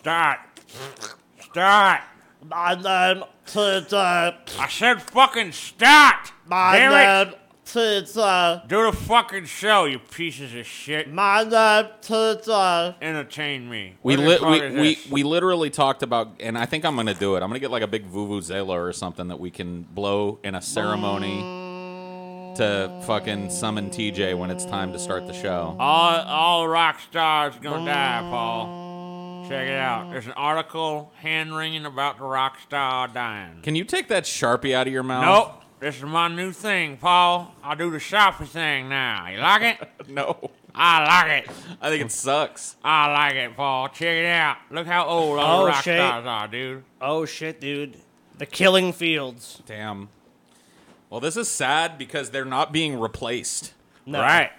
Start. My name is I said fucking start. my Damn it. name is Do the fucking show, you pieces of shit. my name is Entertain me. We What the fuck is this? we literally talked about, and I think I'm gonna do it. I'm gonna get like a big vuvuzela or something that we can blow in a ceremony to fucking summon TJ when it's time to start the show. All rock stars gonna die, Paul. Check it out. There's an article hand-wringing about the rock star dying. Can you take that Sharpie out of your mouth? Nope. This is my new thing, Paul. I'll do the Sharpie thing now. You like it? No. I like it. I think it sucks. I like it, Paul. Check it out. Look how old all the rock shit. stars are, dude. oh shit, dude. The Killing Fields. Damn. Well, this is sad because they're not being replaced. No. Right.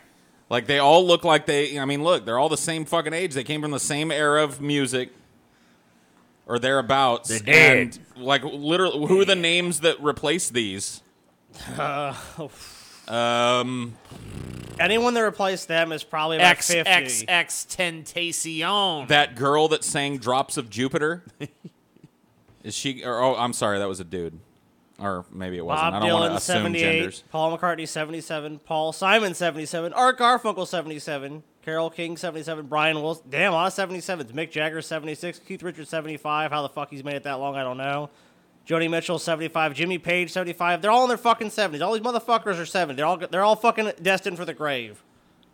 Like, they all look like I mean, look, they're all the same fucking age. They came from the same era of music or thereabouts. They're dead. And, like, literally, who are the names that replace these? Anyone that replaced them is probably about 50. XXXTentacion. That girl that sang Drops of Jupiter? Is she, oh, I'm sorry, that was a dude. Or maybe it wasn't. Bob I don't want to Dylan, assume 78. genders. Paul McCartney, 77. Paul Simon, 77. Art Garfunkel, 77. Carole King, 77. Brian Wilson. Damn, a lot of 77s. Mick Jagger, 76. Keith Richards, 75. How the fuck he's made it that long, I don't know. Joni Mitchell, 75. Jimmy Page, 75. They're all in their fucking 70s. All these motherfuckers are 70. They're all fucking destined for the grave.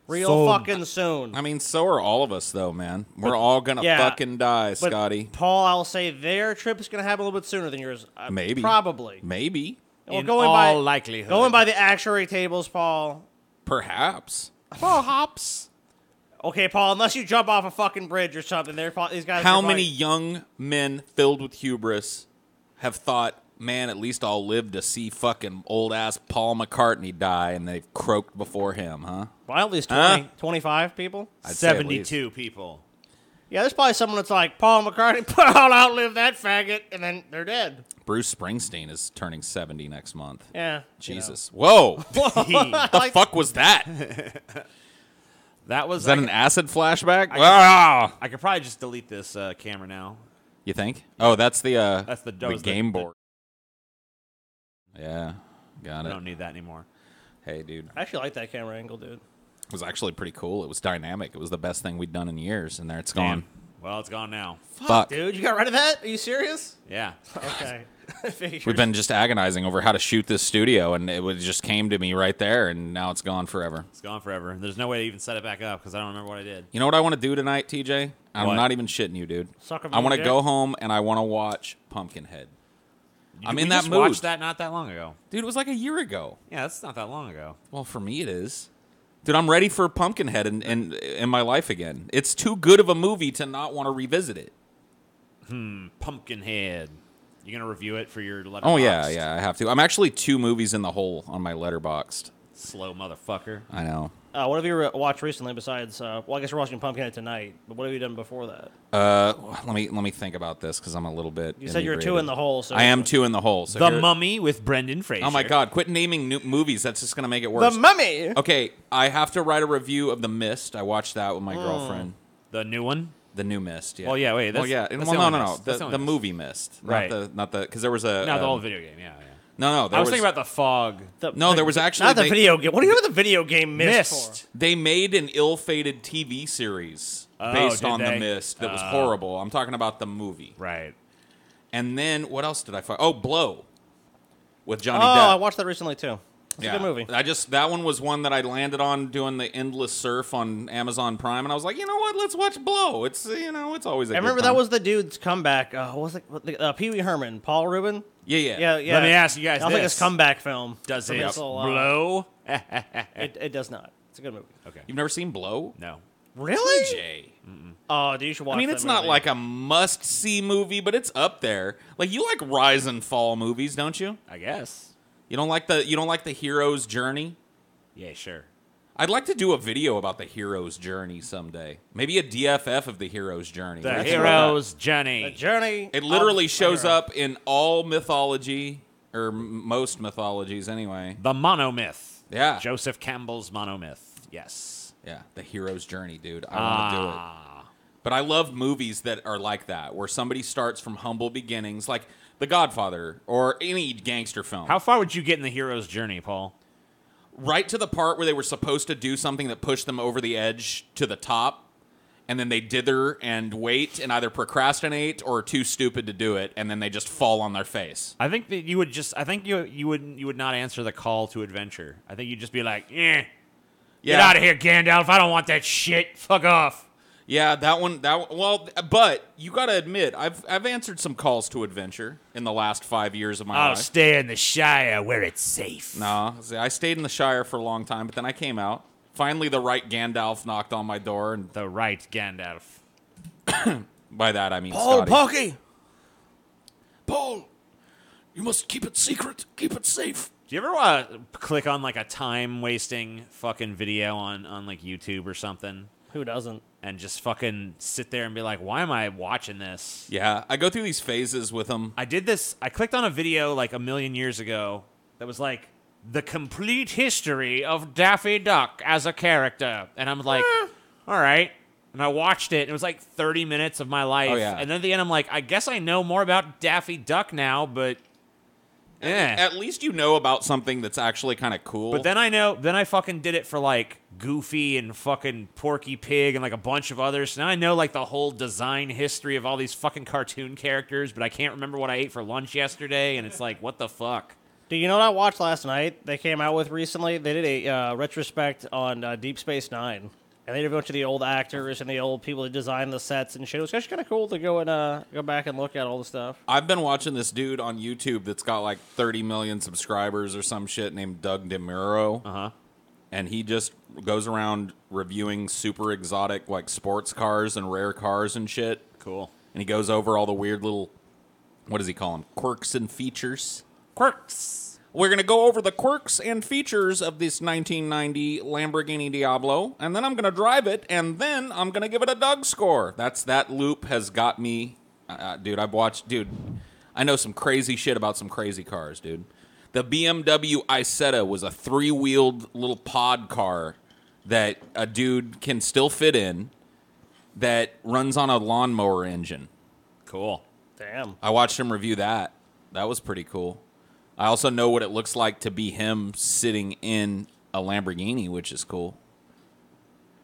Real fucking soon. I mean, so are all of us, though, man. We're all going to yeah, fucking die, But Scotty. Paul, I'll say their trip is going to happen a little bit sooner than yours. Maybe. Probably. Maybe. Well, In going all by likelihood. Going by the actuary tables, Paul. Perhaps. Perhaps. Okay, Paul, unless you jump off a fucking bridge or something, these guys. How are many like- young men filled with hubris have thought, man, at least I'll live to see fucking old-ass Paul McCartney die, and they've croaked before him, huh? Well, at least 20, 25 people. I'd say at least. 72 people. Yeah, there's probably someone that's like, Paul McCartney, I'll outlive that faggot, and then they're dead. Bruce Springsteen is turning 70 next month. Yeah. Jesus. Whoa. The The fuck was that? That was Is that an acid flashback? I could probably just delete this camera now. You think? Oh, that's the That's the game board. Yeah, got I it. don't need that anymore. Hey, dude. I actually like that camera angle, dude. It was actually pretty cool. It was dynamic. It was the best thing we'd done in years, and there it's gone. Damn. Well, it's gone now. Fuck. Dude, you got rid of that? Are you serious? Yeah. Okay. We've been just agonizing over how to shoot this studio, and just came to me right there, and now it's gone forever. It's gone forever. There's no way to even set it back up because I don't remember what I did. You know what I want to do tonight, TJ? I'm What? not even shitting you, dude. Suck a I want to dick? go home, and I want to watch Pumpkinhead. I'm in We that just mood. watched that not that long ago. Dude, it was like a year ago. Yeah, that's not that long ago. Well, for me it is. Dude, I'm ready for Pumpkinhead in my life again. It's too good of a movie to not want to revisit it. Pumpkinhead. You gonna review it for your letterboxd? Oh, yeah, I have to. I'm actually 2 movies in the hole on my Letterboxd. Slow motherfucker. I know. What have you watched recently besides, well, I guess we're watching Pumpkinhead tonight, but what have you done before that? Let me think about this because I'm a little bit. You said you're 2 in the hole, so. I am 2 in the hole. So The here- Mummy with Brendan Fraser. Oh my God! Quit naming new movies. That's just gonna make it worse. The Mummy! Okay, I have to write a review of The Mist. I watched that with my girlfriend. The new one? The new Mist. Yeah. Well, yeah, wait, Well, that's- yeah. that's Well, the no, only no, no. Mist. That's the The only Mist. movie Mist. Right. Not the because there was a. No, the old video game. Yeah. No. I was thinking about the fog. No, there was actually Not the video game. What do you have the video game Mist Mist. for? They made an ill-fated TV series Oh, based did on The they? Mist that was horrible. I'm talking about the movie. Right. And then what else did I find? Oh, Blow with Johnny Oh, Depp. I watched that recently, too. It's a good movie. That one was one that I landed on doing the Endless Surf on Amazon Prime, and I was like, you know what? Let's watch Blow. It's it's always a I good remember time. that was the dude's comeback. What was it? Pee Wee Herman, Paul Rubin. Yeah. Yeah. Let me ask you guys I don't think this. it's comeback film. Does For it this little, blow? It does not. It's a good movie. Okay. You've never seen Blow? No. Really? TJ. Oh, dude, you should watch. I mean, that it's not movie. like a must-see movie, but it's up there. Like you like rise and fall movies, don't you? I guess. You don't like the hero's journey? Yeah, sure. I'd like to do a video about the hero's journey someday. Maybe a DFF of the hero's journey. The That's hero's The journey. journey. It literally of shows hero. up in all mythology, or most mythologies anyway. The monomyth. Yeah. Joseph Campbell's monomyth. Yes. Yeah, the hero's journey, dude. I want to do it. But I love movies that are like that, where somebody starts from humble beginnings, like The Godfather or any gangster film. How far would you get in the hero's journey, Paul? Right to the part where they were supposed to do something that pushed them over the edge to the top, and then they dither and wait and either procrastinate or are too stupid to do it, and then they just fall on their face. I think that you would just. I think you would not answer the call to adventure. I think you'd just be like, get out of here, Gandalf. I don't want that shit. Fuck off. Yeah, that one. Well, but you got to admit, I've answered some calls to adventure in the last 5 years of my I'll life. stay in the Shire where it's safe. No, see, I stayed in the Shire for a long time, but then I came out. Finally, the right Gandalf knocked on my door, and The right Gandalf. by that I mean Paul Scotty. Pocky. Paul, you must keep it secret. Keep it safe. Do you ever want to click on like a time wasting fucking video on like YouTube or something Who doesn't? and just fucking sit there and be like, why am I watching this? Yeah, I go through these phases with them. I did this. I clicked on a video like a million years ago that was like the complete history of Daffy Duck as a character. And I'm like, all right. And I watched it. And it was like 30 minutes of my life. Oh, yeah. And then at the end, I'm like, I guess I know more about Daffy Duck now, but At least you know about something that's actually kind of cool. But then I fucking did it for like Goofy and fucking Porky Pig and like a bunch of others. So now I know like the whole design history of all these fucking cartoon characters, but I can't remember what I ate for lunch yesterday. And it's like, what the fuck? Do you know what I watched last night? They came out with recently. They did a retrospect on Deep Space Nine, and they did a bunch of the old actors and the old people that designed the sets and shit. It was actually kind of cool to go and go back and look at all the stuff. I've been watching this dude on YouTube that's got like 30 million subscribers or some shit named Doug DeMuro. Uh-huh. And he just goes around reviewing super exotic like sports cars and rare cars and shit. Cool. And he goes over all the weird little, what does he call them? Quirks and features. Quirks. We're going to go over the quirks and features of this 1990 Lamborghini Diablo, and then I'm going to drive it, and then I'm going to give it a Doug score. That loop has got me, dude, I know some crazy shit about some crazy cars, dude. The BMW Isetta was a 3-wheeled little pod car that a dude can still fit in that runs on a lawnmower engine. Cool. Damn. I watched him review that. That was pretty cool. I also know what it looks like to be him sitting in a Lamborghini, which is cool.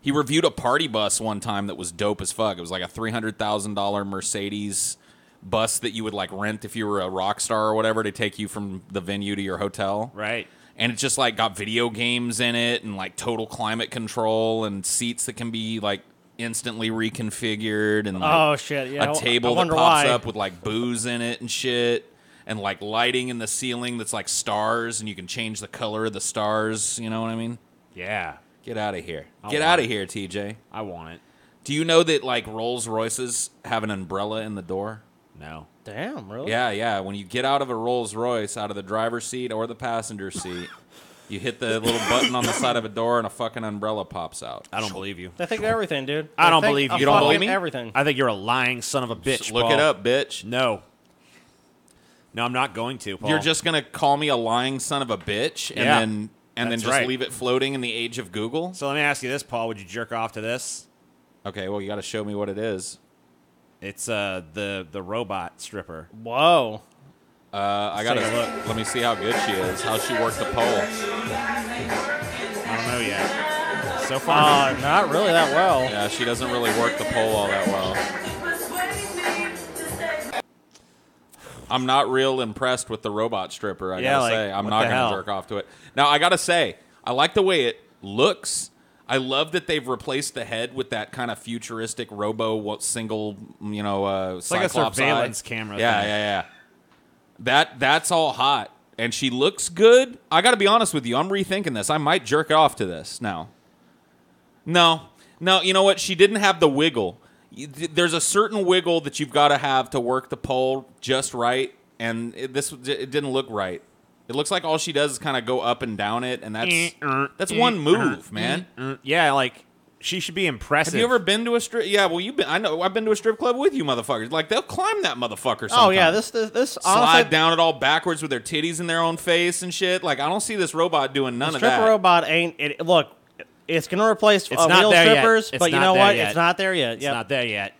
He reviewed a party bus one time that was dope as fuck. It was like a $300,000 Mercedes bus that you would like rent if you were a rock star or whatever to take you from the venue to your hotel. Right. And it's just like got video games in it and like total climate control and seats that can be like instantly reconfigured and like Oh shit! Yeah, a table that pops up with like booze in it and shit. And, like, lighting in the ceiling that's, like, stars, and you can change the color of the stars. You know what I mean? Yeah. Get out of here. I Get want out it. of here, TJ. I want it. Do you know that, like, Rolls-Royces have an umbrella in the door? No. Damn, really? Yeah. When you get out of a Rolls-Royce, out of the driver's seat or the passenger seat, you hit the little button on the side of a door, and a fucking umbrella pops out. I don't believe you. They think of everything, dude. I don't They think believe you. of You don't believe fucking me? Everything. I think you're a lying son of a bitch, Look Paul. it up, bitch. No. No, I'm not going to, Paul. You're just going to call me a lying son of a bitch and Yeah, then that's just right. leave it floating in the age of Google? So let me ask you this, Paul. Would you jerk off to this? Okay, well, you got to show me what it is. It's the robot stripper. Whoa. I gotta take a look. let me see how good she is. How she worked the pole. I don't know yet. So far, Not really that well. Yeah, she doesn't really work the pole all that well. I'm not real impressed with the robot stripper. I Yeah, gotta like, say, I'm what not the gonna hell? jerk off to it. Now, I gotta say, I like the way it looks. I love that they've replaced the head with that kind of futuristic single, it's like a Cyclops surveillance eye. camera. Yeah, thing. yeah. That's all hot, and she looks good. I got to be honest with you. I'm rethinking this. I might jerk off to this now. No. You know what? She didn't have the wiggle. There's a certain wiggle that you've got to have to work the pole just right, and it didn't look right. It looks like all she does is kind of go up and down it, and that's one move, man. Yeah, like she should be impressive. Have you ever been to a strip? Yeah, well, I know. I've been to a strip club with you, motherfuckers. Like they'll climb that motherfucker. Sometimes. Oh yeah, this slide honestly, down it all backwards with their titties in their own face and shit. Like I don't see this robot doing none of stripper that. robot ain't it. Look, It's going to replace It's not real there yet. strippers, It's but you not know there what? yet. It's not there yet. It's not there yet.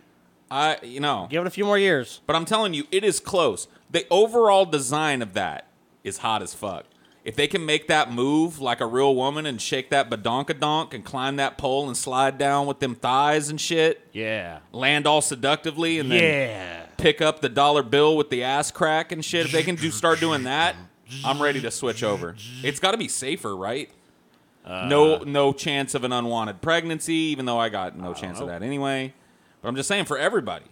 Give it a few more years. But I'm telling you, it is close. The overall design of that is hot as fuck. If they can make that move like a real woman and shake that badonkadonk and climb that pole and slide down with them thighs and shit, Yeah. land all seductively and then Yeah. pick up the dollar bill with the ass crack and shit, if they can start doing that, I'm ready to switch over. It's got to be safer, right? No chance of an unwanted pregnancy, even though I got no chance of that anyway. But I'm just saying, for everybody.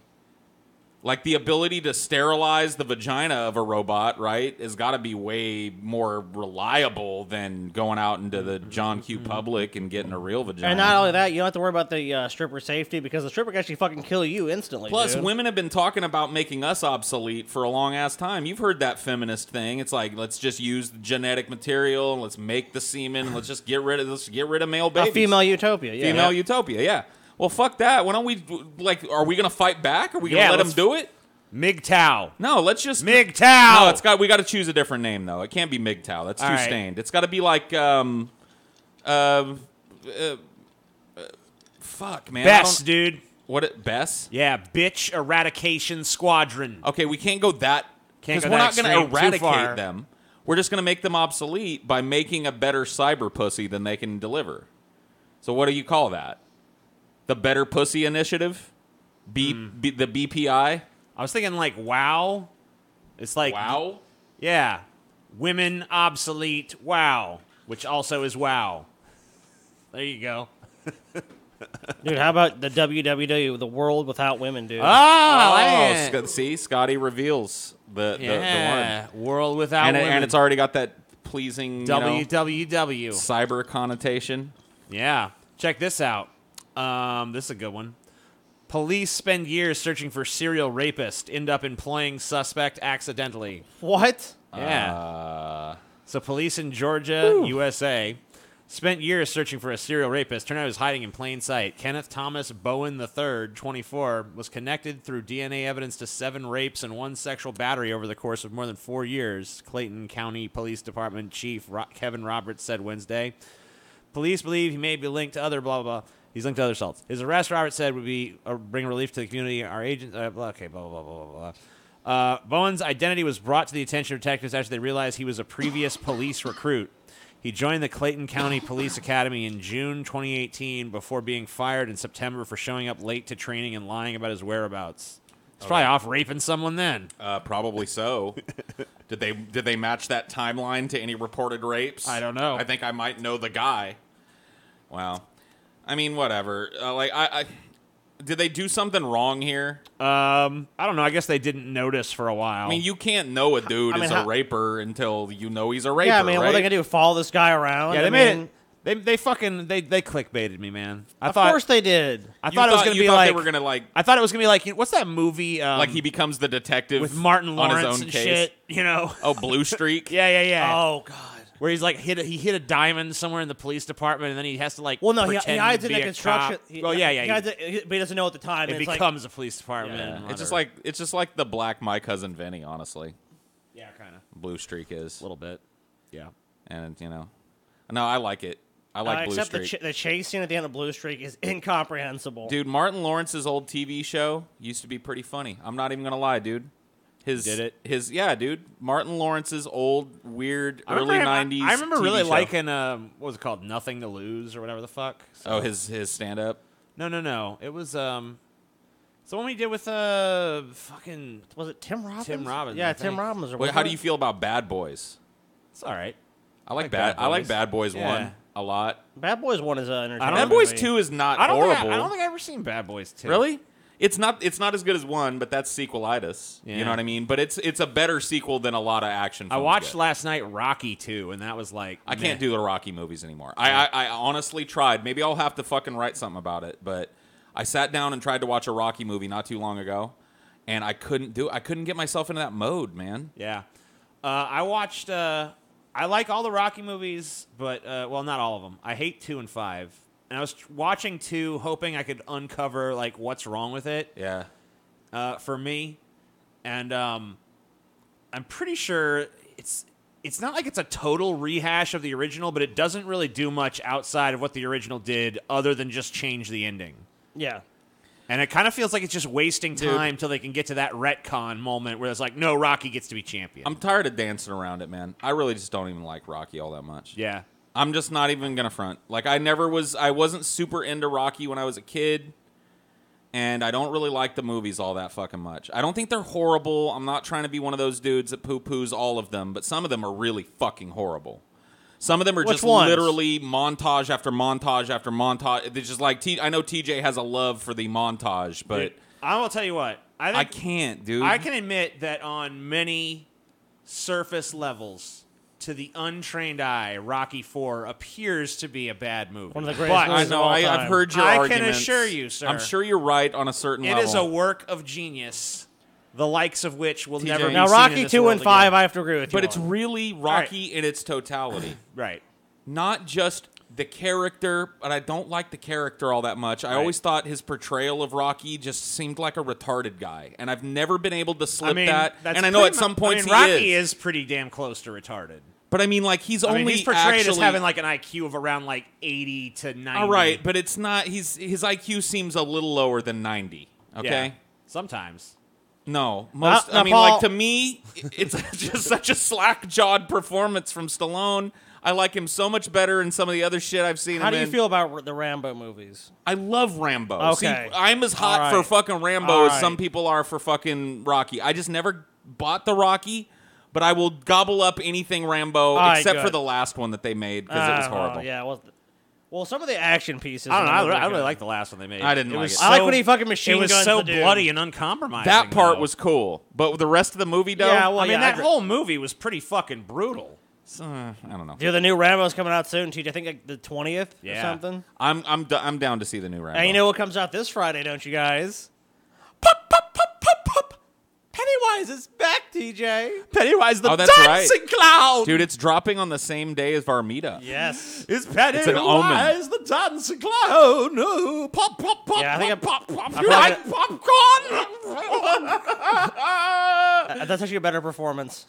Like, the ability to sterilize the vagina of a robot, right, has got to be way more reliable than going out into the John Q. public and getting a real vagina. And not only that, you don't have to worry about the stripper safety because the stripper can actually fucking kill you instantly. Plus, dude. women have been talking about making us obsolete for a long-ass time. You've heard that feminist thing. It's like, let's just use the genetic material, and let's make the semen, and let's get rid of male babies. A female utopia, yeah. Female utopia, yeah. Well, fuck that. Why don't we, are we going to fight back? Are we going to let them do it? MGTOW. No, let's just... MGTOW. No, we got to choose a different name, though. It can't be MGTOW. That's too stained. It's got to be like, fuck, man. Bess, dude. Bess? Yeah, Bitch Eradication Squadron. Okay, we can't go that... Can't Because go we're that not going to extreme, too far. eradicate them. We're just going to make them obsolete by making a better cyber pussy than they can deliver. So what do you call that? The Better Pussy Initiative? The BPI? I was thinking like WoW. It's like Wow? Yeah. Women obsolete WoW, which also is WoW. There you go. Dude, how about the WWW, the world without women, dude? See, Scotty reveals the one. World without And, women. and it's already got that pleasing WWW. cyber connotation. Yeah. Check this out. This is a good one. Police spend years searching for serial rapist, end up employing suspect accidentally. What? Yeah. So police in Georgia, USA, spent years searching for a serial rapist. Turned out he was hiding in plain sight. Kenneth Thomas Bowen III, 24, was connected through DNA evidence to 7 rapes and 1 sexual battery over the course of more than 4 years, Clayton County Police Department Chief Kevin Roberts said Wednesday. Police believe he may be linked to other blah, blah, blah. He's linked to other assaults. His arrest, Roberts said, would be bring relief to the community. Our agent, okay, blah, blah, blah, blah, blah. Bowen's identity was brought to the attention of detectives after they realized he was a previous police recruit. He joined the Clayton County Police Academy in June 2018 before being fired in September for showing up late to training and lying about his whereabouts. He's probably off raping someone then. Probably so. Did they match that timeline to any reported rapes? I don't know. I think I might know the guy. Wow. I mean, whatever. Did they do something wrong here? I don't know. I guess they didn't notice for a while. I mean, you can't know a dude is a raper until you know he's a raper. Yeah, I mean, right? what are they gonna do? Follow this guy around? yeah, they made it. They clickbaited me, man. Of course they did. I thought it was gonna be they like were gonna like I thought it was gonna be like what's that movie? like he becomes the detective with Martin on Lawrence his own and case. shit. You know? Oh, Blue Streak. Yeah. Oh God. Where he's like he hit a diamond somewhere in the police department, and then he has to like Well, no, he pretend hides to in be the a construction. cop. Well, yeah. But he doesn't know at the time. It and it's becomes a police department. Yeah. and It's whatever. just like the Black My Cousin Vinny, honestly. Yeah, kind of Blue Streak is a little bit. Yeah. and no, I like it. I like Blue except Streak. the chase scene at the end of Blue Streak is incomprehensible. Dude, Martin Lawrence's old TV show used to be pretty funny. I'm not even gonna lie, dude. Dude. Martin Lawrence's old, weird, early '90s. I remember TV really show. liking what was it called? Nothing to Lose or whatever the fuck. Oh, his stand up. No. It was the one we did with fucking. Was it Tim Robbins? Tim Robbins, Yeah, I Tim think. Robbins. Or Wait, how whatever. do you feel about Bad Boys? It's all right. I like Bad Boys Yeah. 1 a lot. Bad Boys 1 is entertaining. Bad Boys movie. 2 is not I don't horrible. think I've ever seen Bad Boys 2. Really? It's not as good as 1, but that's sequelitis. Yeah. You know what I mean? But it's a better sequel than a lot of action I films watched get. last night Rocky 2, and that was like I can't do the Rocky movies anymore. I honestly tried. Maybe I'll have to fucking write something about it. But I sat down and tried to watch a Rocky movie not too long ago, and I couldn't get myself into that mode, man. Yeah. I watched. I like all the Rocky movies, but well, not all of them. I hate 2 and 5. And I was watching 2, hoping I could uncover like what's wrong with it. Yeah. For me, and I'm pretty sure it's not like it's a total rehash of the original, but it doesn't really do much outside of what the original did other than just change the ending. Yeah. And it kind of feels like it's just wasting time till they can get to that retcon moment where it's like, no, Rocky gets to be champion. I'm tired of dancing around it, man. I really just don't even like Rocky all that much. Yeah. I'm just not even going to front. Like, I wasn't super into Rocky when I was a kid, and I don't really like the movies all that fucking much. I don't think they're horrible. I'm not trying to be one of those dudes that poo-poos all of them, but some of them are really fucking horrible. Some of them are just literally montage after montage after montage. It's just like, I know TJ has a love for the montage, but... Dude, I will tell you what. I can't, dude. I can admit that on many surface levels, to the untrained eye, Rocky IV appears to be a bad movie. One of the greatest movies I know, of all time. I've heard your arguments. I can assure you, sir. I'm sure you're right on a certain level. It is a work of genius, the likes of which will never be now, seen Rocky in this 2 world and 5, again. I have to agree with you But it's on. really Rocky in its totality. Right. Not just the character, but I don't like the character all that much. I always thought his portrayal of Rocky just seemed like a retarded guy, and I've never been able to slip that. And I know at some points Rocky is pretty damn close to retarded. But I mean, like, he's portrayed as having like an IQ of around like 80 to 90. All right, but it's not. His IQ seems a little lower than 90. Okay. Yeah, sometimes. No, I mean, Paul, like, to me, it's just such a slack-jawed performance from Stallone. I like him so much better in some of the other shit I've seen him in. How do you feel about the Rambo movies? I love Rambo. Okay. See, I'm as hot for fucking Rambo as some people are for fucking Rocky. I just never bought the Rocky, but I will gobble up anything Rambo except for the last one that they made because it was horrible. Yeah, well, some of the action pieces. I don't know. I really like the last one they made. I didn't like it. I like when he fucking machine guns It was so the dude. bloody and uncompromising. That part though. was cool, but the rest of the movie, though, Yeah, well, I mean, I that agree. whole movie was pretty fucking brutal. I don't know. Dude, the new Rambo's coming out soon, TJ. I think like the 20th or Yeah. something. I'm down to see the new Rambo. And you know what comes out this Friday, don't you guys? Pop, pop, pop, pop, pop. Pennywise is back, TJ. Pennywise the that's dancing clown. Dude, it's dropping on the same day as Varmita. Yes. It's Pennywise an omen. the dancing clown. Oh, pop, pop, pop, Yeah, I think pop, pop, pop. I'm You probably like popcorn? That's actually a better performance.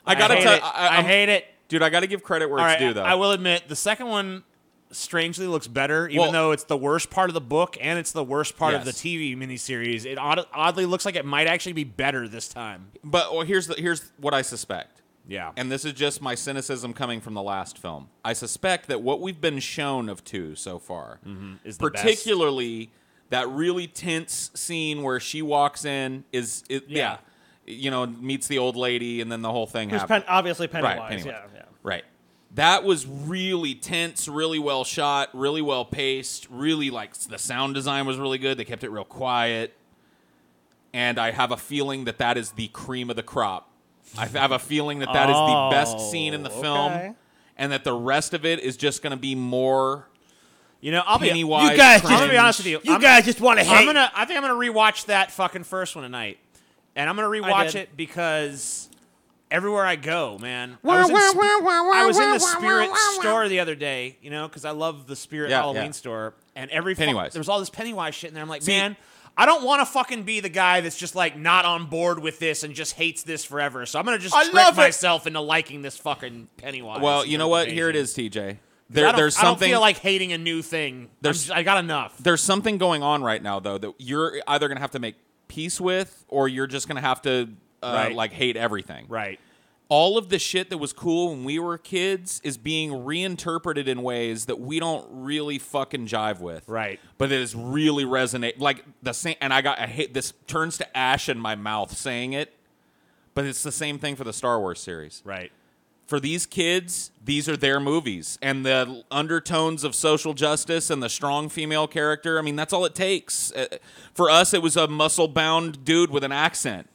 I gotta tell. I hate it. Dude, I gotta give credit where All it's right, due, though. I will admit the second one strangely looks better, even Well- though it's the worst part of the book and it's the worst part of the Yes. TV miniseries. It oddly looks like it might actually be better this time. But here's what I suspect. Yeah. And this is just my cynicism coming from the last film. I suspect that what we've been shown of 2 so far, is the particularly that really tense scene where she walks in, Yeah. you know, meets the old lady, and then the whole thing happens. Obviously Pennywise. Right, Pennywise. Yeah. Right. That was really tense, really well shot, really well paced, really, like, the sound design was really good. They kept it real quiet. And I have a feeling that is the cream of the crop. I have a feeling that is the best scene in the film, and that the rest of it is just going to be more You know, I'll be Pennywise. You guys I'm gonna be cringe. honest with you. You guys just want to hate. I think I'm gonna rewatch that fucking first one tonight, and I'm gonna rewatch did. it because everywhere I go, man, I was in the Spirit store the other day, you know, because I love the Spirit Halloween store, and Pennywise. there was all this Pennywise shit in there. I'm like, man, I don't want to fucking be the guy that's just like not on board with this and just hates this forever. So I'm gonna just trick myself into liking this fucking Pennywise. Well, you know what? Here it is, TJ. There's I something. don't feel like hating a new thing. I got enough. There's something going on right now, though, that you're either going to have to make peace with, or you're just going to have to like hate everything. Right. All of the shit that was cool when we were kids is being reinterpreted in ways that we don't really fucking jive with. Right. But it is really resonate like the same. And I hate this. Turns to ash in my mouth saying it, but it's the same thing for the Star Wars series. Right. For these kids, these are their movies. And the undertones of social justice and the strong female character, I mean, that's all it takes. For us, it was a muscle-bound dude with an accent.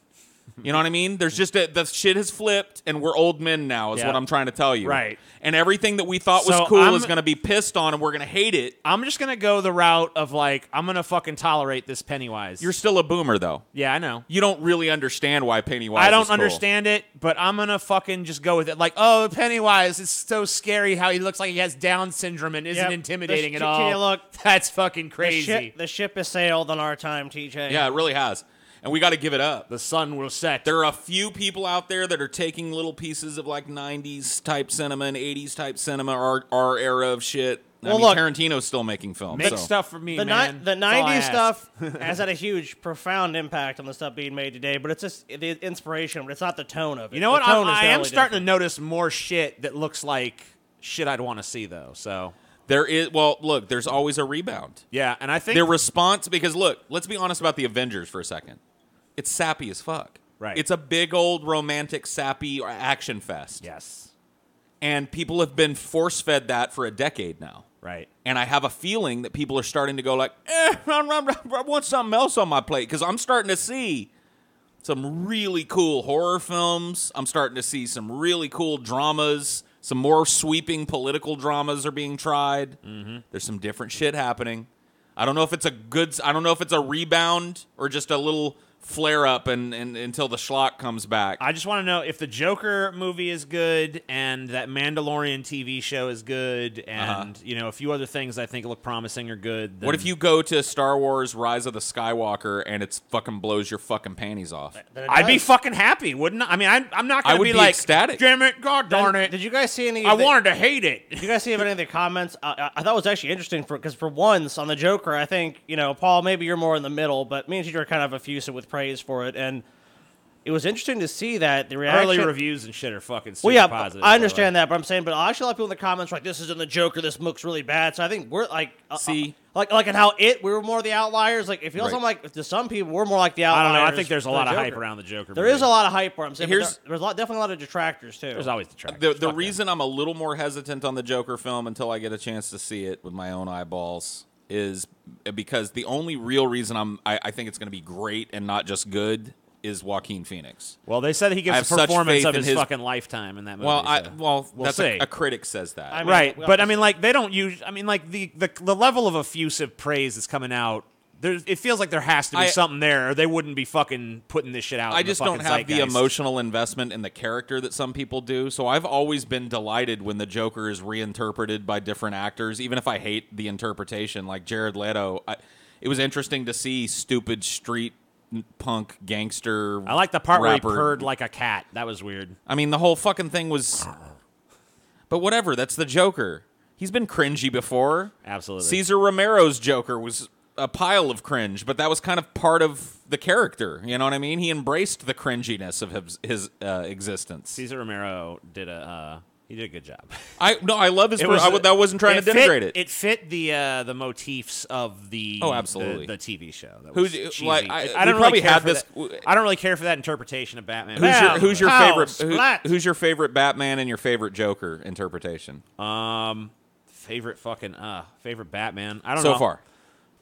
You know what I mean? There's just the shit has flipped, and we're old men now, is what I'm trying to tell you. Right. And everything that we thought was cool is going to be pissed on, and we're going to hate it. I'm just going to go the route of, like, I'm going to fucking tolerate this Pennywise. You're still a boomer, though. Yeah, I know. You don't really understand why Pennywise I don't is cool. understand it, but I'm going to fucking just go with it. Like, oh, Pennywise, it's so scary how he looks like he has Down syndrome and isn't intimidating at all. Look, that's fucking crazy. The ship has sailed on our time, TJ. Yeah, it really has. And we got to give it up. The sun will set. There are a few people out there that are taking little pieces of like 90s type cinema and 80s type cinema, our era of shit. Well, I mean, look, Tarantino's still making films. Make so. stuff for me, the man. the That's all I 90s ask. stuff has had a huge, profound impact on the stuff being made today, but it's just the inspiration, but it's not the tone of it. You know what? The tone is I am totally starting to different. notice more shit that looks like shit I'd want to see, though. So There is, well, look, there's always a rebound. yeah, and I think Their response, because look, let's be honest about the Avengers for a second. It's sappy as fuck. Right. It's a big old romantic sappy action fest. yes, And people have been force-fed that for a decade now. right. And I have a feeling that people are starting to go like, I want something else on my plate. Because I'm starting to see some really cool horror films. I'm starting to see some really cool dramas. Some more sweeping political dramas are being tried. Mm-hmm. There's some different shit happening. I don't know if it's a rebound or just a little flare up and until the schlock comes back. I just want to know if the Joker movie is good and that Mandalorian TV show is good and you know a few other things I think look promising or good. Then What if you go to Star Wars Rise of the Skywalker and it's fucking blows your fucking panties off? Then it I'd be does. fucking happy, wouldn't I? I mean, I'm not I going to would be be like, ecstatic. damn it, god darn it. Did you guys see any? I of the- wanted to hate it. Did you guys see any of the comments? I thought it was actually interesting because for once on the Joker, I think Paul, maybe you're more in the middle, but me and TJ are kind of effusive with praise for it, and it was interesting to see that the reaction. Early reviews and shit are fucking super Well, yeah, positive. I understand that, but I'm saying, but actually, a lot of people in the comments were like, "This isn't the Joker. This looks really bad." So I think we're like, See? like in how we were more the outliers. Like, it feels Right. like to some people, we're more like the I outliers. don't know. I think there's a for lot the of hype Joker. around the Joker. There movie. is a lot of hype for him. Saying, Here's- there's definitely a lot of detractors too. There's always detractors. The Fuck reason I'm a little more hesitant on the Joker film until I get a chance to see it with my own eyeballs is because the only real reason I think it's going to be great and not just good is Joaquin Phoenix. Well, they said he I gives have a such performance faith of in his his- fucking lifetime in that movie. Well, so we'll that's see. a critic says that. I mean, Right, we but I also mean, see- like they don't use. I mean, like the level of effusive praise that's coming out. It feels like there has to be something there, or they wouldn't be fucking putting this shit out. I in the just don't fucking have the zeitgeist. emotional investment in the character that some people do. So I've always been delighted when the Joker is reinterpreted by different actors, even if I hate the interpretation. Like Jared Leto, it was interesting to see stupid street punk gangster. I like the part where he rapper. purred like a cat. That was weird. I mean, the whole fucking thing was. But whatever, that's the Joker. He's been cringy before. Absolutely. Cesar Romero's Joker was a pile of cringe, but that was kind of part of the character. You know what I mean? He embraced the cringiness of his existence. Cesar Romero did a good job. I love his. It was that wasn't trying to denigrate it. It fit the motifs of the absolutely. the TV show. That Who's- was cheesy. like, I we don't really probably care had for this- that. I don't really care for that interpretation of Batman. Who's your Pow, favorite? splat. Who's your favorite Batman and your favorite Joker interpretation favorite Batman? I don't so know far?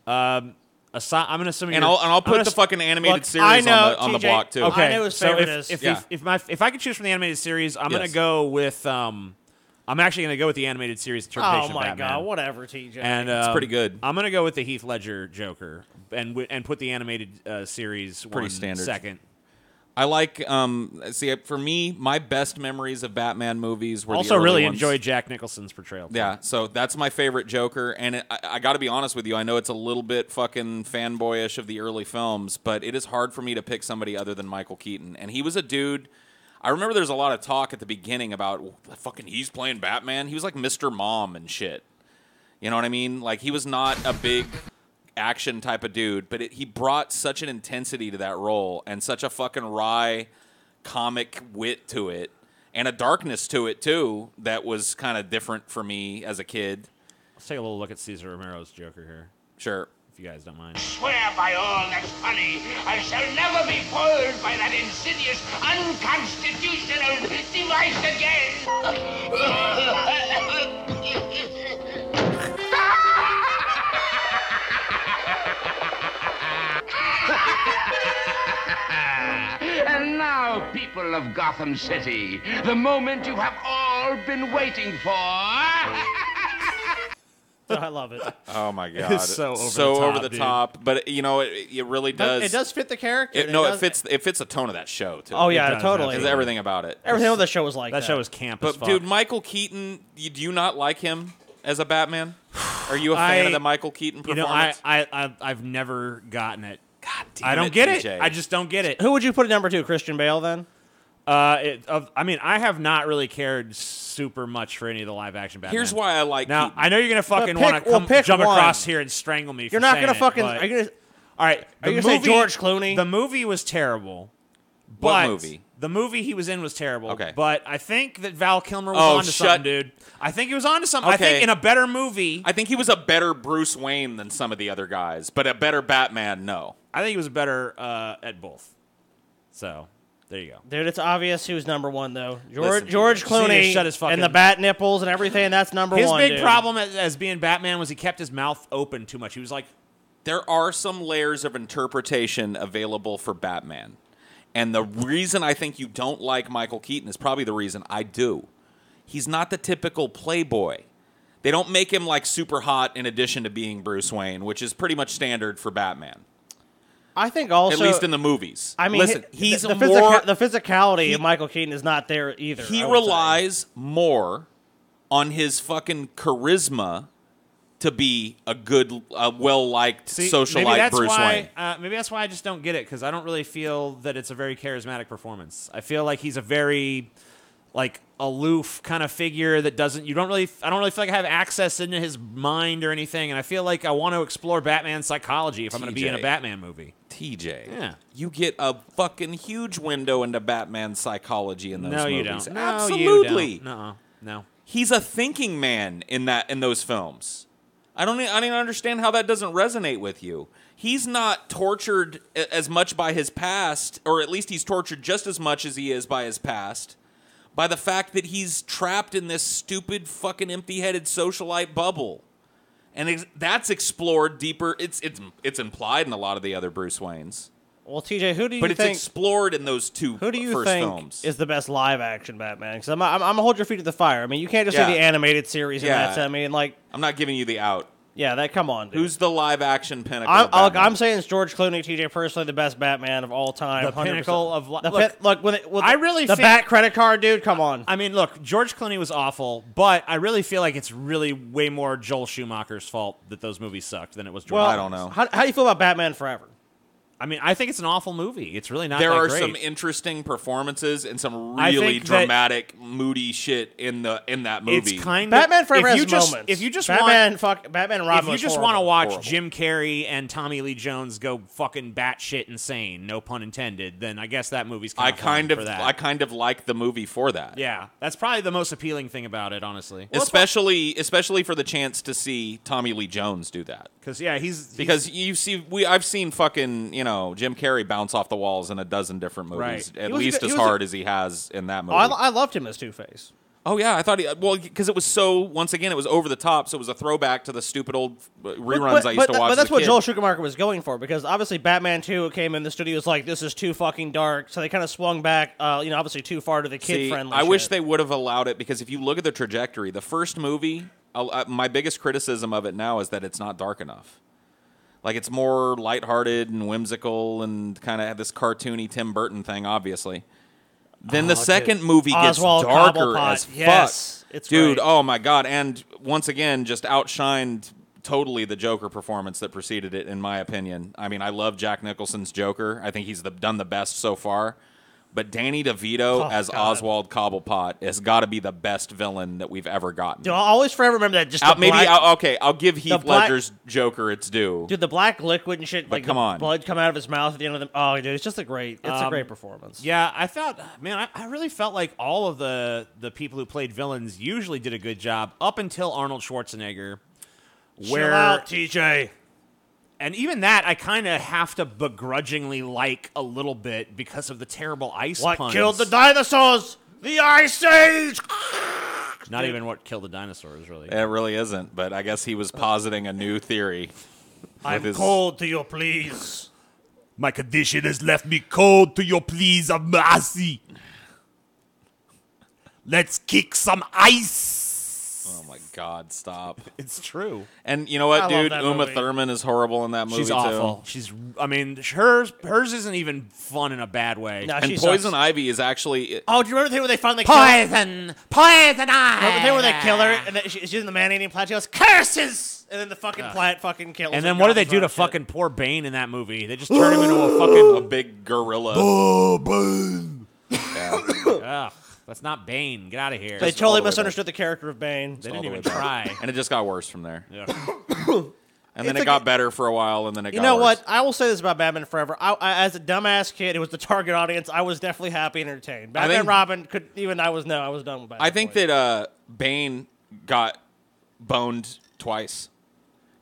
I'm gonna assume. And I'll put the fucking animated Look, series I know, on the TJ, block too. Okay, I know his so favorite if, is. if, Yeah. if I could choose from the animated series, I'm gonna Yes. go with I'm actually gonna go with the animated series interpretation Oh my of Batman. god, whatever, TJ. And It's pretty good. I'm gonna go with the Heath Ledger Joker and put the animated series Pretty one standard. second. I like. See, for me, my best memories of Batman movies were Also, the early really ones. enjoyed Jack Nicholson's portrayal. Yeah, so that's my favorite Joker, and I got to be honest with you. I know it's a little bit fucking fanboyish of the early films, but it is hard for me to pick somebody other than Michael Keaton. And he was a dude. I remember there's a lot of talk at the beginning about fucking he's playing Batman. He was like Mr. Mom and shit. You know what I mean? Like he was not a big action type of dude, but he brought such an intensity to that role and such a fucking wry comic wit to it and a darkness to it too that was kind of different for me as a kid. Let's take a little look at Cesar Romero's Joker here, Sure. if you guys don't mind. Swear by all that's funny, I shall never be foiled by that insidious, unconstitutional device again. And now, people of Gotham City, the moment you have all been waiting for. I love it. Oh my god. It's so over the top, dude. but you know it really does. It does fit the character. It does- fits the tone of that show too. Oh yeah, does, totally. It's everything about it. Everything with the show was like that. That show was camp as But fuck. dude, Michael Keaton, do you not like him as a Batman? Are you a fan of the Michael Keaton You know, performance? I've never gotten it. God, I don't get TJ. it. I just don't get it. Who would you put at number 2? Christian Bale then? I mean, I have not really cared super much for any of the live action Batman. Here's why I like Now, Keaton. I know you're gonna fucking pick- want to well, pick jump one. across here and strangle me. You're for not saying gonna fucking. But, Are you gonna, all right, are you gonna say George Clooney? The movie was terrible. What But movie? The movie he was in was terrible. Okay. But I think that Val Kilmer was Oh, onto something, dude. I think he was onto something. I Okay. think in a better movie, I think he was a better Bruce Wayne than some of the other guys, but a better Batman, no. I think he was better at both. So there you go. Dude, it's obvious who's number 1 though. Listen, George TJ, just Clooney shut his fucking- and the bat nipples and everything. That's number His 1. big dude. problem as being Batman was he kept his mouth open too much. He was like, There are some layers of interpretation available for Batman. And the reason I think you don't like Michael Keaton is probably the reason I do. He's not the typical playboy. They don't make him like super hot in addition to being Bruce Wayne, which is pretty much standard for Batman. I think also, At least in the movies. I mean, listen, he's the, more. the physicality of Michael Keaton is not there either. He I would say. relies more on his fucking charisma to be a good, well-liked See, socialite maybe that's Bruce why, Wayne. Maybe that's why I just don't get it, because I don't really feel that it's a very charismatic performance. I feel like he's a very like aloof kind of figure that doesn't. I don't really feel like I have access into his mind or anything, and I feel like I want to explore Batman's psychology if I'm going to be in a TJ. Batman movie. TJ, Yeah. you get a fucking huge window into Batman's psychology in those No, movies. you don't. No, Absolutely. you don't. No. He's a thinking man in those films. I don't even understand how that doesn't resonate with you. He's not tortured as much by his past, or at least he's tortured just as much as he is by his past, by the fact that he's trapped in this stupid fucking empty-headed socialite bubble. And that's explored deeper. It's implied in a lot of the other Bruce Waynes. Well, TJ, who do you But it's think? explored in those two Who do you first think films. is the best live action Batman? Because I'm gonna hold your feet to the fire. I mean, you can't just Yeah. say the animated series. Yeah. And that's. I mean, like, I'm not giving you the out. yeah, that. Come on, dude. Who's the live-action pinnacle of I'm Batman? saying it's George Clooney, TJ, personally the best Batman of all time. The 100%. pinnacle of the look, with I really the think- Bat credit card, dude. Come on. I mean, look, George Clooney was awful, but I really feel like it's really way more Joel Schumacher's fault that those movies sucked than it was George. Well, I don't know. How do you feel about Batman Forever? I mean, I think it's an awful movie. It's really not. There that are great. some interesting performances and some I really think that- dramatic, moody shit in that movie. It's kind Batman of Forever if you has just, moments. If you just Batman, want, Batman and Robin. if you was just horrible. want to watch Horrible. Jim Carrey and Tommy Lee Jones go fucking batshit insane, no pun intended, then I guess that movie's I kind of fun for that. I kind of like the movie for that. Yeah, that's probably the most appealing thing about it, honestly. Especially for the chance to see Tommy Lee Jones do that. Because yeah, he's Because I've seen fucking Jim Carrey bounce off the walls in a dozen different movies, Right. at He was least good- as he was hard as he has in that Oh, movie. I loved him as Two-Face. Oh yeah, I thought because it was so once again it was over the top, so it was a throwback to the stupid old reruns I used to watch. But that's as a what kid. Joel Schumacher was going for, because obviously Batman 2 came in the studio was like, this is too fucking dark, so they kind of swung back, obviously too far to the kid-friendly I wish shit. they would have allowed it, because if you look at the trajectory, the first movie, my biggest criticism of it now is that it's not dark enough. Like, it's more lighthearted and whimsical and kind of have this cartoony Tim Burton thing, obviously. Then the second movie gets Oswald darker Cobblepot, as fuck. yes, it's Dude, great. oh my God. And once again, just outshined totally the Joker performance that preceded it, in my opinion. I mean, I love Jack Nicholson's Joker. I think he's done the best so far. But Danny DeVito as God. Oswald Cobblepot has got to be the best villain that we've ever gotten. Dude, I'll always forever remember that. Just the black, I'll give Heath black- Ledger's Joker its due. dude, the black liquid and shit, like come the on. blood come out of his mouth at the end of the. Oh, dude, it's just a great performance. Yeah, I thought, man, I really felt like all of the people who played villains usually did a good job up until Arnold Schwarzenegger. Chill out, TJ. And even that, I kind of have to begrudgingly like a little bit because of the terrible ice What puns. killed the dinosaurs? The Ice Age. Not even what killed the dinosaurs, really. It really isn't, but I guess he was positing a new theory. I'm his- cold to your pleas. My condition has left me cold to your pleas of mercy. Let's kick some ice. Oh my God! Stop. It's true. And you know what, I love dude? that Uma movie. Thurman is horrible in that movie She's awful. too. She's. I mean, hers isn't even fun in a bad way. No, And she Poison sucks. Ivy is actually. Oh, do you remember the thing where they finally kill her? Poison Remember the thing where they kill her and then she's in the man-eating plant? She goes, curses! And then the fucking plant fucking kills her. And then what do they do to Shit. fucking poor Bane in that movie? They just turn him into a fucking. A big gorilla. Oh, Bane. Yeah. Ugh, that's not Bane. Get out of here. They all totally the way misunderstood the character of Bane. They all didn't the even way back. try. And it just got worse from there. Yeah. And then It's it like got better for a while, and then it You got know worse. what? I will say this about Batman Forever. I, as a dumbass kid, it was the target audience. I was definitely happy and entertained. Batman think- Robin could even. I was done with Batman. I think that Bane got boned twice.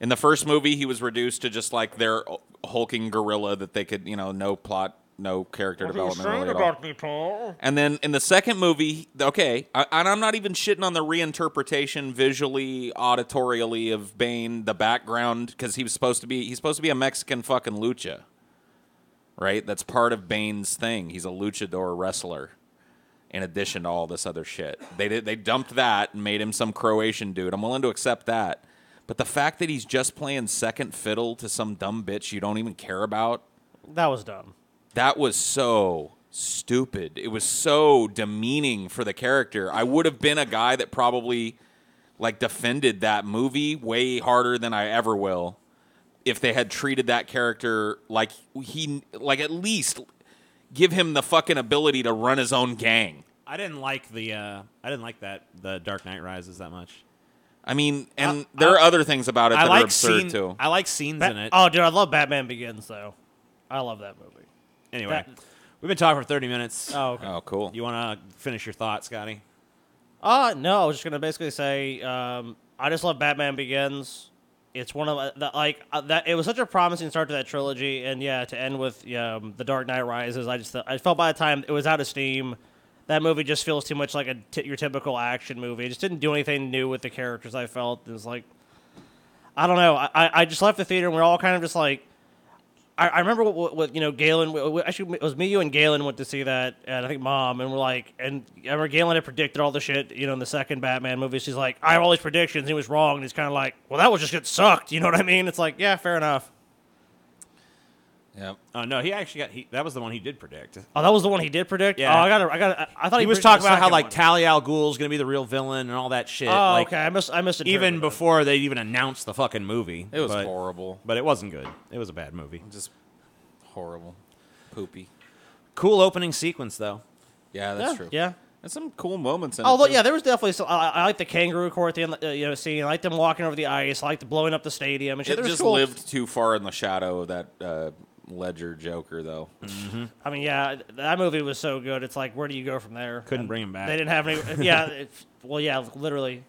In the first movie, he was reduced to just like their hulking gorilla that they could, no plot, no character development really at all. me, Paul? And then in the second movie, and I'm not even shitting on the reinterpretation visually, auditorially of Bane, the background, because he's supposed to be a Mexican fucking lucha, right? That's part of Bane's thing. He's a luchador wrestler. In addition to all this other shit, they dumped that and made him some Croatian dude. I'm willing to accept that, but the fact that he's just playing second fiddle to some dumb bitch you don't even care about. That was dumb. That was so stupid. It was so demeaning for the character. I would have been a guy that probably defended that movie way harder than I ever will if they had treated that character like at least give him the fucking ability to run his own gang. I didn't like the Dark Knight Rises that much. I mean, and there are other things about it that are absurd too. I like scenes in it. Oh, dude, I love Batman Begins though. I love that movie. Anyway, we've been talking for 30 minutes. Oh, okay. Oh, cool. You want to finish your thoughts, Scotty? No, I was just gonna basically say I just love Batman Begins. It's one of that. It was such a promising start to that trilogy, and to end with The Dark Knight Rises. I felt by the time it was out of steam, that movie just feels too much like your typical action movie. It just didn't do anything new with the characters. I felt it was like, I don't know. I just left the theater and we're all kind of just like. I remember what Galen. Actually, it was me, you, and Galen went to see that, and I think Mom, and we're like, and I remember Galen had predicted all the shit, in the second Batman movie. She's like, I have all these predictions, and he was wrong, and he's kind of like, well, that was just get sucked. You know what I mean? It's like, yeah, fair enough. Yep. Oh no, he actually that was the one he did predict. Oh, that was the one he did predict. Yeah. Oh, I thought He was predicted talking the about how second like one. Talia al Ghul's gonna be the real villain and all that shit. Oh, like, okay. I misinterpreted even it. before they even announced the fucking movie. It was but, horrible. but it wasn't good. It was a bad movie. Just horrible. Poopy. Cool opening sequence though. Yeah, that's true. Yeah. There's some cool moments in Although, it. Too. yeah, there was definitely some. I like the kangaroo court at the end, scene. I like them walking over the ice. I like the blowing up the stadium and shit. It There was just cool. lived too far in the shadow of that Ledger Joker, though. I mean, yeah, that movie was so good. It's like, where do you go from there? Couldn't And bring him back. They didn't have any. Yeah, literally.